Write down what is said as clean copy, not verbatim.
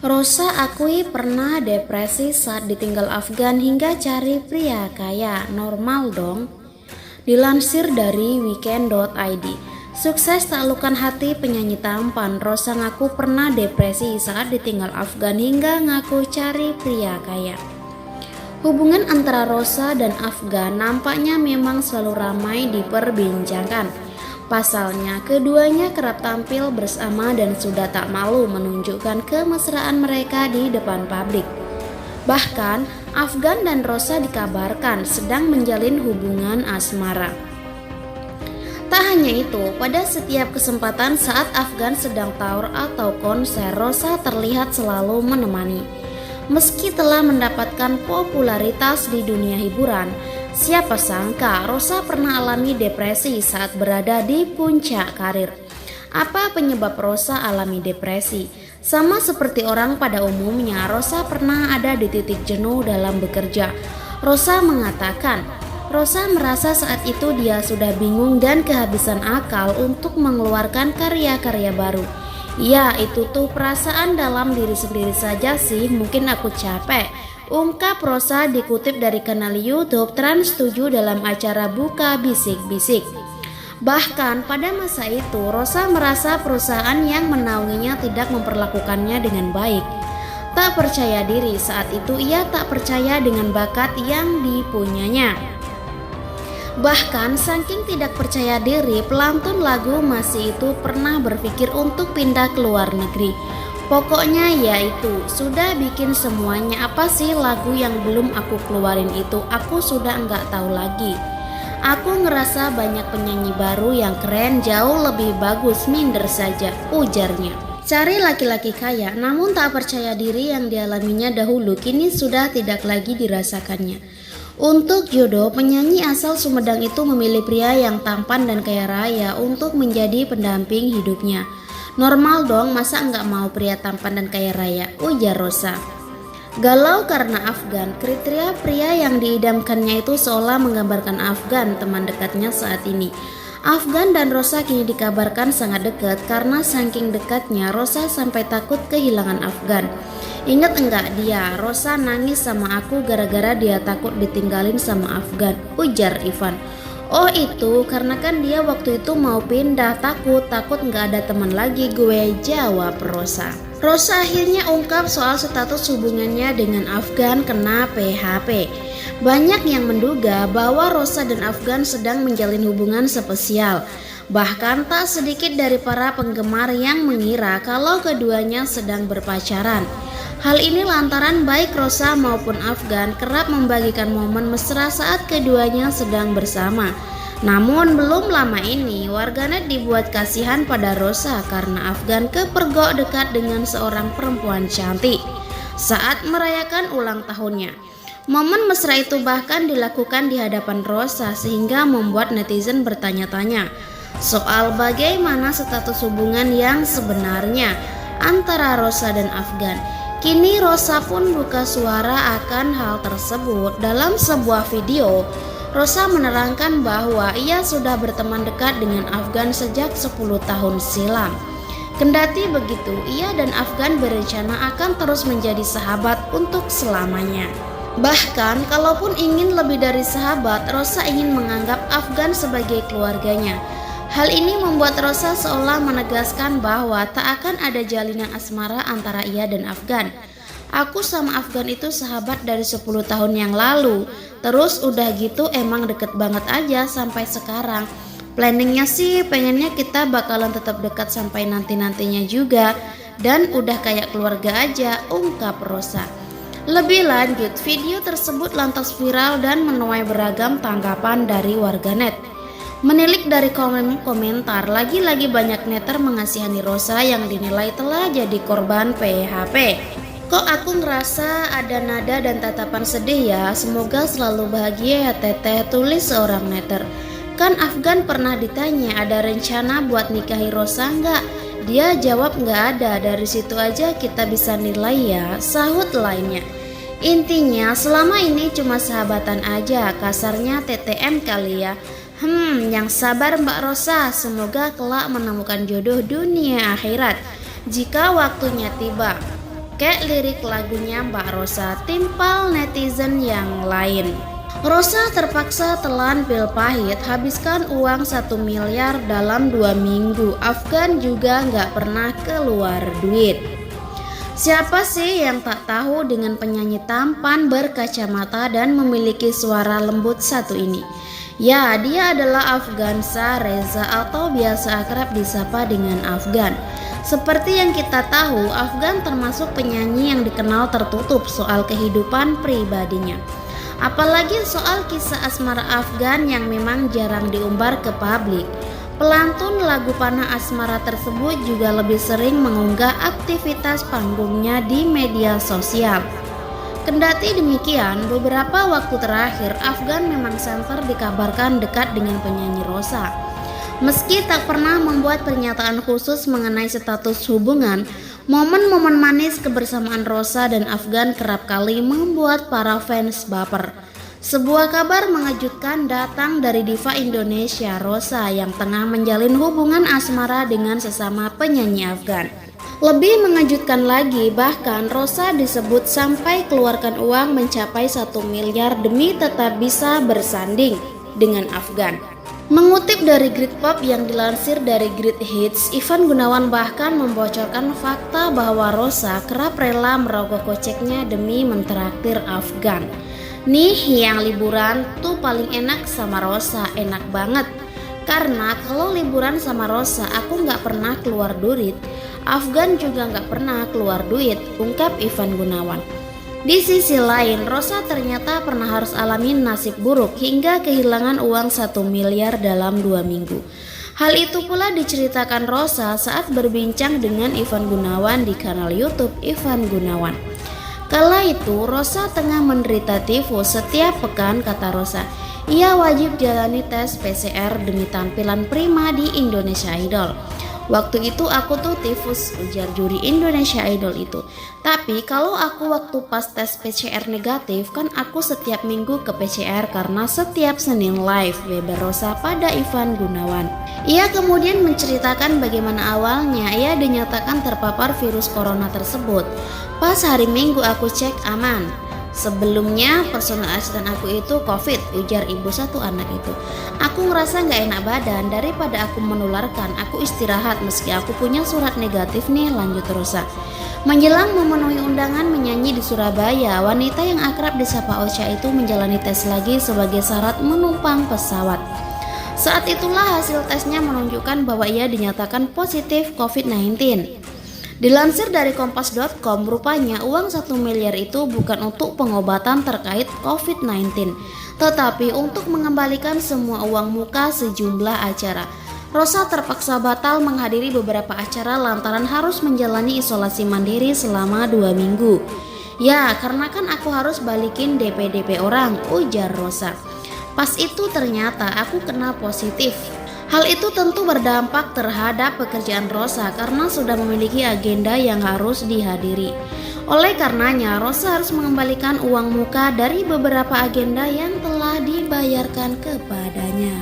Rosa akui pernah depresi saat ditinggal Afgan hingga cari pria kaya. Normal dong. Dilansir dari weekend.id, sukses taklukkan hati penyanyi tampan. Rosa ngaku pernah depresi saat ditinggal Afgan hingga ngaku cari pria kaya. Hubungan antara Rosa dan Afgan nampaknya memang selalu ramai diperbincangkan. Pasalnya, keduanya kerap tampil bersama dan sudah tak malu menunjukkan kemesraan mereka di depan publik. Bahkan, Afgan dan Rosa dikabarkan sedang menjalin hubungan asmara. Tak hanya itu, pada setiap kesempatan saat Afgan sedang taur atau konser, Rosa terlihat selalu menemani. Meski telah mendapatkan popularitas di dunia hiburan, siapa sangka Rosa pernah alami depresi saat berada di puncak karir. Apa penyebab Rosa alami depresi? Sama seperti orang pada umumnya, Rosa pernah ada di titik jenuh dalam bekerja. Rosa mengatakan, Rosa merasa saat itu dia sudah bingung dan kehabisan akal untuk mengeluarkan karya-karya baru. Ya, itu tuh perasaan dalam diri sendiri saja sih, mungkin aku capek. Ungkap Rosa dikutip dari kanal YouTube Trans 7 dalam acara Buka Bisik-Bisik. Bahkan pada masa itu Rosa merasa perusahaan yang menaunginya tidak memperlakukannya dengan baik. Tak percaya diri saat itu ia tak percaya dengan bakat yang dipunyanya. Bahkan saking tidak percaya diri, pelantun lagu Masih Itu pernah berpikir untuk pindah ke luar negeri. Pokoknya yaitu sudah bikin semuanya, apa sih lagu yang belum aku keluarin itu, aku sudah nggak tahu lagi. Aku ngerasa banyak penyanyi baru yang keren, jauh lebih bagus, minder saja, ujarnya. Cari laki-laki kaya, namun tak percaya diri yang dialaminya dahulu kini sudah tidak lagi dirasakannya. Untuk jodoh, penyanyi asal Sumedang itu memilih pria yang tampan dan kaya raya untuk menjadi pendamping hidupnya. Normal dong, masa nggak mau pria tampan dan kaya raya, ujar Rosa. Galau karena Afgan, kriteria pria yang diidamkannya itu seolah menggambarkan Afgan, teman dekatnya saat ini. Afgan dan Rosa kini dikabarkan sangat dekat karena saking dekatnya Rosa sampai takut kehilangan Afgan. Ingat enggak dia, Rosa nangis sama aku gara-gara dia takut ditinggalin sama Afgan, ujar Ivan. Oh itu karena kan dia waktu itu mau pindah, takut nggak ada teman lagi, gue jawab Rosa. Rosa akhirnya ungkap soal status hubungannya dengan Afgan kena PHP. Banyak yang menduga bahwa Rosa dan Afgan sedang menjalin hubungan spesial. Bahkan tak sedikit dari para penggemar yang mengira kalau keduanya sedang berpacaran. Hal ini lantaran baik Rosa maupun Afgan kerap membagikan momen mesra saat keduanya sedang bersama. Namun belum lama ini warganet dibuat kasihan pada Rosa karena Afgan kepergok dekat dengan seorang perempuan cantik saat merayakan ulang tahunnya. Momen mesra itu bahkan dilakukan di hadapan Rosa sehingga membuat netizen bertanya-tanya soal bagaimana status hubungan yang sebenarnya antara Rosa dan Afgan. Kini Rosa pun buka suara akan hal tersebut. Dalam sebuah video, Rosa menerangkan bahwa ia sudah berteman dekat dengan Afgan sejak 10 tahun silam. Kendati begitu, ia dan Afgan berencana akan terus menjadi sahabat untuk selamanya. Bahkan, kalaupun ingin lebih dari sahabat, Rosa ingin menganggap Afgan sebagai keluarganya. Hal ini membuat Rosa seolah menegaskan bahwa tak akan ada jalinan asmara antara ia dan Afgan. Aku sama Afgan itu sahabat dari 10 tahun yang lalu. Terus udah gitu emang deket banget aja sampai sekarang. Planningnya sih pengennya kita bakalan tetap dekat sampai nanti-nantinya juga. Dan udah kayak keluarga aja, ungkap Rosa. Lebih lanjut, video tersebut lantas viral dan menuai beragam tanggapan dari warganet. Menilik dari komentar, lagi-lagi banyak netter mengasihani Rosa yang dinilai telah jadi korban PHP. Kok aku ngerasa ada nada dan tatapan sedih ya, semoga selalu bahagia ya teteh, tulis seorang netter. Kan Afgan pernah ditanya ada rencana buat nikahi Rosa nggak? Dia jawab nggak ada, dari situ aja kita bisa nilai ya, sahut lainnya. Intinya selama ini cuma sahabatan aja, kasarnya TTM kali ya. Yang sabar Mbak Rosa, semoga kelak menemukan jodoh dunia akhirat jika waktunya tiba. pakai lirik lagunya Mbak Rosa, timpal netizen yang lain. Rosa terpaksa telan pil pahit, habiskan uang 1 miliar dalam 2 minggu. Afgan juga nggak pernah keluar duit. Siapa sih yang tak tahu dengan penyanyi tampan berkacamata dan memiliki suara lembut satu ini? Ya, dia adalah Afgansyah Reza atau biasa akrab disapa dengan Afgan. Seperti yang kita tahu, Afgan termasuk penyanyi yang dikenal tertutup soal kehidupan pribadinya. Apalagi soal kisah asmara Afgan yang memang jarang diumbar ke publik. Pelantun lagu Panah Asmara tersebut juga lebih sering mengunggah aktivitas panggungnya di media sosial. Kendati demikian, beberapa waktu terakhir Afgan memang santer dikabarkan dekat dengan penyanyi Rosa. Meski tak pernah membuat pernyataan khusus mengenai status hubungan, momen-momen manis kebersamaan Rosa dan Afgan kerap kali membuat para fans baper. Sebuah kabar mengejutkan datang dari diva Indonesia Rosa yang tengah menjalin hubungan asmara dengan sesama penyanyi Afgan. Lebih mengejutkan lagi, bahkan Rosa disebut sampai keluarkan uang mencapai 1 miliar demi tetap bisa bersanding dengan Afgan. Mengutip dari Grid Pop yang dilansir dari Grid Hits, Ivan Gunawan bahkan membocorkan fakta bahwa Rosa kerap rela merogoh koceknya demi mentraktir Afgan. Nih yang liburan tuh paling enak sama Rosa, enak banget. Karena kalau liburan sama Rosa aku gak pernah keluar duit, Afgan juga gak pernah keluar duit, ungkap Ivan Gunawan. Di sisi lain, Rosa ternyata pernah harus alamin nasib buruk hingga kehilangan uang 1 miliar dalam 2 minggu. Hal itu pula diceritakan Rosa saat berbincang dengan Ivan Gunawan di kanal YouTube Ivan Gunawan. Kala itu, Rosa tengah menderita tifus setiap pekan, kata Rosa. Ia wajib jalani tes PCR demi tampilan prima di Indonesia Idol. Waktu itu aku tuh tifus, ujar juri Indonesia Idol itu. Tapi kalau aku waktu pas tes PCR negatif, kan aku setiap minggu ke PCR karena setiap Senin live, beber Rosa pada Ivan Gunawan. Ia kemudian menceritakan bagaimana awalnya ia dinyatakan terpapar virus corona tersebut. Pas hari Minggu aku cek aman. Sebelumnya personal asisten aku itu COVID, ujar ibu satu anak itu. Aku ngerasa gak enak badan, daripada aku menularkan, aku istirahat meski aku punya surat negatif nih, lanjut Rosa. Menjelang memenuhi undangan menyanyi di Surabaya, wanita yang akrab disapa Ocha itu menjalani tes lagi sebagai syarat menumpang pesawat. Saat itulah hasil tesnya menunjukkan bahwa ia dinyatakan positif COVID-19. Dilansir dari kompas.com, rupanya uang 1 miliar itu bukan untuk pengobatan terkait COVID-19, tetapi untuk mengembalikan semua uang muka sejumlah acara. Rosa terpaksa batal menghadiri beberapa acara lantaran harus menjalani isolasi mandiri selama 2 minggu. Ya, karena kan aku harus balikin DP-DP orang, ujar Rosa. Pas itu ternyata aku kena positif. Hal itu tentu berdampak terhadap pekerjaan Rosa karena sudah memiliki agenda yang harus dihadiri. Oleh karenanya, Rosa harus mengembalikan uang muka dari beberapa agenda yang telah dibayarkan kepadanya.